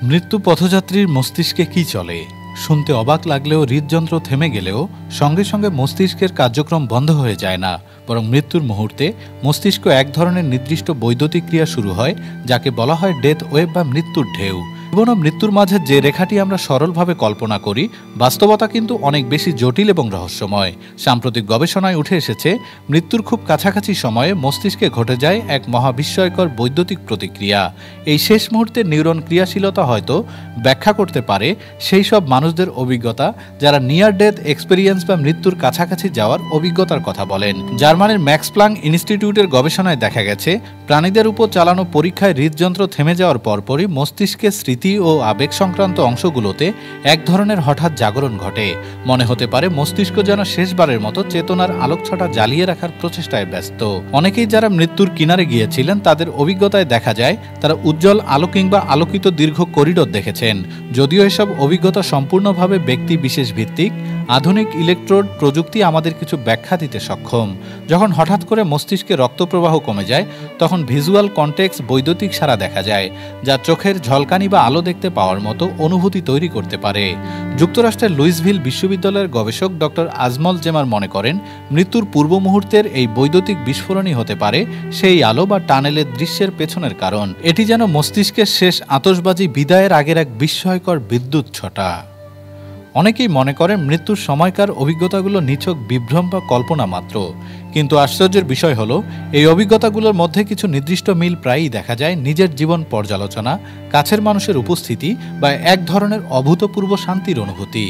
মৃত্যু পথযাত্রীর মস্তিষ্কে কি চলে? শুনতে অবাক লাগলেও হৃদযন্ত্র থেমে গেলেও সঙ্গে সঙ্গে মস্তিষ্কের কার্যক্রম বন্ধ হয়ে যায় না, বরং মৃত্যুর মুহূর্তে মস্তিষ্ক এক ধরনের নির্দিষ্ট বৈদ্যুতিক ক্রিয়া শুরু হয়, যাকে বলা হয় ডেথ ওয়েভ বা মৃত্যুর ঢেউ। জীবন ও মৃত্যুর মাঝে যে রেখাটি আমরা সরলভাবে কল্পনা করি, বাস্তবতা কিন্তু অনেক বেশি জটিল এবং রহস্যময়। সাম্প্রতিক গবেষণায় উঠে এসেছে, মৃত্যুর খুব কাছাকাছি সময়ে মস্তিষ্কে ঘটে যায় এক মহাবিস্ময়কর বৈদ্যুতিক প্রতিক্রিয়া। এই শেষ মুহূর্তের নিউরন ক্রিয়াশীলতা হয়তো ব্যাখ্যা করতে পারে সেই সব মানুষদের অভিজ্ঞতা যারা নিয়ার ডেথ এক্সপেরিয়েন্স বা মৃত্যুর কাছাকাছি যাওয়ার অভিজ্ঞতার কথা বলেন। জার্মানির ম্যাক্স প্লাং ইনস্টিটিউটের গবেষণায় দেখা গেছে, প্রাণীদের উপর চালানো পরীক্ষায় হৃদযন্ত্র থেমে যাওয়ার পরপরই মস্তিষ্কের স্মৃতি ও আবেগ সংক্রান্ত অংশগুলোতে এক ধরনের হঠাৎ জাগরণ ঘটে। মনে হতে পারে মস্তিষ্ক যেন শেষবারের মতো চেতনার আলোকছটা জ্বালিয়ে রাখার প্রচেষ্টায় ব্যস্ত। অনেকেই যারা মৃত্যুর কিনারে গিয়েছিলেন তাদের অভিজ্ঞতায় দেখা যায় তারা উজ্জ্বল আলো কিংবা আলোকিত দীর্ঘ করিডোর দেখেছেন। যদিও এসব অভিজ্ঞতা সম্পূর্ণভাবে ব্যক্তি বিশেষ ভিত্তিক, আধুনিক ইলেকট্রোড প্রযুক্তি আমাদের কিছু ব্যাখ্যা দিতে সক্ষম। যখন হঠাৎ করে মস্তিষ্কে রক্তপ্রবাহ কমে যায়, তখন ভিজুয়াল কনটেক্স বৈদ্যুতিক সাড়া দেখা যায়, যা চোখের ঝলকানি বা আলো দেখতে পাওয়ার মতো অনুভূতি তৈরি করতে পারে। যুক্তরাষ্ট্রের লুইসভিল বিশ্ববিদ্যালয়ের গবেষক ডক্টর আজমল জেমার মনে করেন, মৃত্যুর পূর্ব মুহূর্তের এই বৈদ্যুতিক বিস্ফোরণই হতে পারে সেই আলো বা টানেলের দৃশ্যের পেছনের কারণ। এটি যেন মস্তিষ্কের শেষ আতশবাজি বিদায়ের আগের এক বিস্ময়কর বিদ্যুৎ ছটা। অনেকেই মনে করেন মৃত্যুর সময়কার অভিজ্ঞতাগুলো নিছক বিভ্রম বা কল্পনা মাত্র, কিন্তু আশ্চর্যের বিষয় হলো এই অভিজ্ঞতাগুলোর মধ্যে কিছু নির্দিষ্ট মিল প্রায়ই দেখা যায় নিজের জীবন পর্যালোচনা, কাছের মানুষের উপস্থিতি বা এক ধরনের অভূতপূর্ব শান্তির অনুভূতি।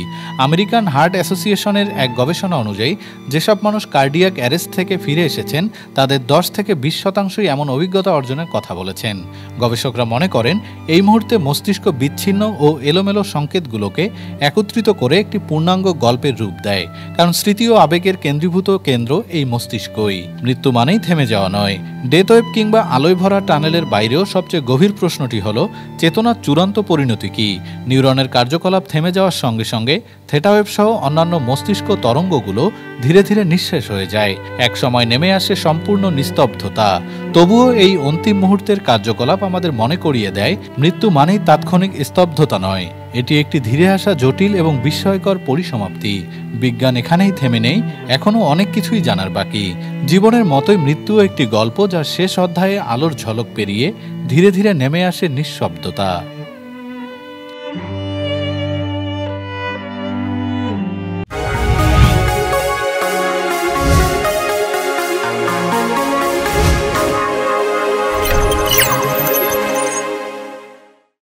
আমেরিকান হার্ট অ্যাসোসিয়েশনের এক গবেষণা অনুযায়ী যেসব মানুষ কার্ডিয়াক অ্যারেস্ট থেকে ফিরে এসেছেন তাদের 10 থেকে 20% এমন অভিজ্ঞতা অর্জনের কথা বলেছেন। গবেষকরা মনে করেন এই মুহূর্তে মস্তিষ্ক বিচ্ছিন্ন ও এলোমেলো সংকেতগুলোকে একত্রিত করে একটি পূর্ণাঙ্গ গল্পের রূপ দেয়, কারণ স্মৃতি ও আবেগের কেন্দ্রীভূত কেন্দ্র এই মস্তিষ্কই। মৃত্যু মানেই থেমে যাওয়া নয়। ডেথ ওয়েভ কিংবা আলোয় ভরা টানেলের বাইরেও সবচেয়ে গভীর প্রশ্নটি হলো, চেতনার চূড়ান্ত পরিণতি কি? নিউরনের কার্যকলাপ থেমে যাওয়ার সঙ্গে সঙ্গে থেটা ওয়েভ সহ অন্যান্য মস্তিষ্ক তরঙ্গগুলো ধীরে ধীরে নিঃশেষ হয়ে যায়। এক সময় নেমে আসে সম্পূর্ণ নিস্তব্ধতা। তবুও এই অন্তিম মুহূর্তের কার্যকলাপ আমাদের মনে করিয়ে দেয়, মৃত্যু মানেই তাৎক্ষণিক স্তব্ধতা নয়, এটি একটি ধীরে আসা জটিল এবং বিস্ময়কর পরিসমাপ্তি। বিজ্ঞান এখানেই থেমে নেই, এখনও অনেক কিছুই জানার বাকি। জীবনের মতোই মৃত্যু একটি গল্প, যার শেষ অধ্যায়ে আলোর ঝলক পেরিয়ে ধীরে ধীরে নেমে আসে নিঃশব্দতা।